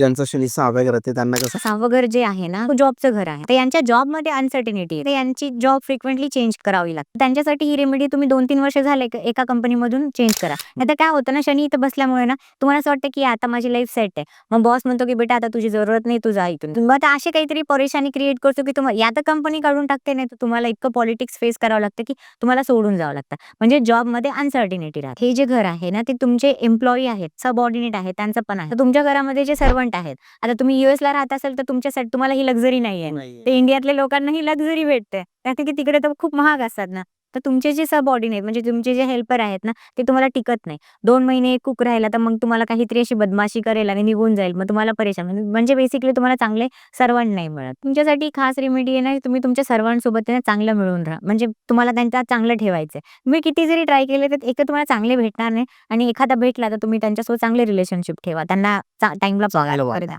ज्यांचं शनी 6व्या घरात आहे त्यांना कसं 6वं घर जे आहे ना, जॉबचं घर आहे. तर यांच्या जॉबमध्ये अनसर्टिनिटी आहे. तर यांची जॉब फ्रिक्वेंटली चेंज करावी लागते. त्यांच्यासाठी ही रेमेडी तुम्ही 2-3 वर्ष झाले एका कंपनीमधून चेंज करा. नाहीतर काय होतं ना, शनी इथं बसल्यामुळे ना तुम्हाला असं वाटतं की आता माझी लाईफ सेट आहे. मग बॉस म्हणतो की बेटा आता तुझी जरूरत नाही, तू जा इथून. मग आता अशी काहीतरी परेशानी क्रिएट करतो की तुम्हाला या तर कंपनी काढून टाकते, नाही तर तुम्हाला इतकं पॉलिटिक्स फेस करावं लागतं की तुम्हाला सोडून जावं लागतं. म्हणजे जॉबमध्ये अनसर्टिनिटी राहते. हे जे घर आहे ना, ते तुमचे एम्प्लॉयी आहेत, सबऑर्डिनेट आहेत, त्यांचं पण आहे. तर तुमच्या घरामध्ये जे सर्व्हंट आहेत, आता तुम्ही यूएसला राहत असाल तर तुमच्यासाठी तुम्हाला ही लक्झरी नाहीये. ते इंडियातल्या लोकांना ही लक्झरी भेटते. कारण की तिकडे तर खूप महाग असतात ना. तर तुमचे जे सबऑर्डिनेट म्हणजे तुमचे जे हेल्पर आहेत ना, ते तुम्हाला टिकत नाही. 2 महिने कुक राहिला तर मग तुम्हाला काहीतरी अशी बदमाशी करेल आणि निघून जाईल. मग तुम्हाला परेशान म्हणजे बेसिकली तुम्हाला चांगले सर्व्हंट नाही मिळत. तुमच्यासाठी खास रेमेडी आहे ना, तुम्ही तुमच्या सर्व्हंट सोबत आहे ना चांगलं मिळून राहा. म्हणजे तुम्हाला त्यांच्यात चांगलं ठेवायचंय. तुम्ही किती जरी ट्राय केले तर एक तर तुम्हाला चांगले भेटणार नाही आणि एखादा भेटला तर तुम्ही त्यांच्यासोबत चांगले रिलेशनशिप ठेवा. त्यांना टाईमला पगार वगैरे द्या.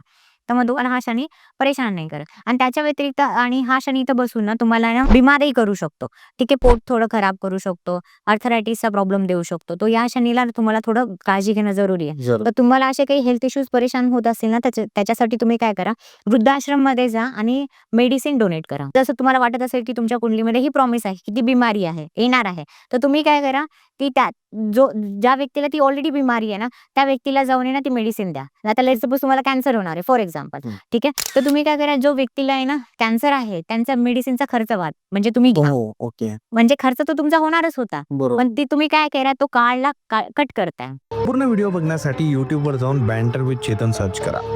तर मग तुम्हाला हा शनी परेशान नाही करत. आणि त्याच्या व्यतिरिक्त आणि हा शनी इथं बसून ना तुम्हाला ना बिमारही करू शकतो. ठीक आहे, पोट थोडं खराब करू शकतो, अर्थरायटिसचा प्रॉब्लेम देऊ शकतो. तो या शनीला तुम्हाला थोडं काळजी घेणं जरुरी आहे. जरूर. तर तुम्हाला असे काही हेल्थ इश्यूज परेशान होत असतील ना, त्याच्यासाठी तुम्ही काय करा, वृद्धाश्रममध्ये जा आणि मेडिसिन डोनेट करा. जसं तुम्हाला वाटत असेल की तुमच्या कुंडलीमध्ये ही प्रॉमिस आहे की ती बिमारी आहे, येणार आहे, तर तुम्ही काय करा, की ज्या व्यक्तीला ती ऑलरेडी बिमारी आहे ना, त्या व्यक्तीला जाऊन आहे ना ती मेडिसिन द्या. आता लेट्स सपोज तुम्हाला कॅन्सर होणार आहे फॉर एक्झाम्पल, ठीक आहे. तर तुम्ही काय करा, जो व्यक्तीला आहे ना कॅन्सर आहे त्यांचा मेडिसिनचा खर्च म्हणजे तुम्ही घ्या. हो, ओके. म्हणजे खर्च तो तुमचा होणारच होता. बरोबर. पण ती तुम्ही काय करा, तो कट करताय. पूर्ण व्हिडिओ बघण्यासाठी YouTubeवर जाऊन बँटर विथ चेतन सर्च करा.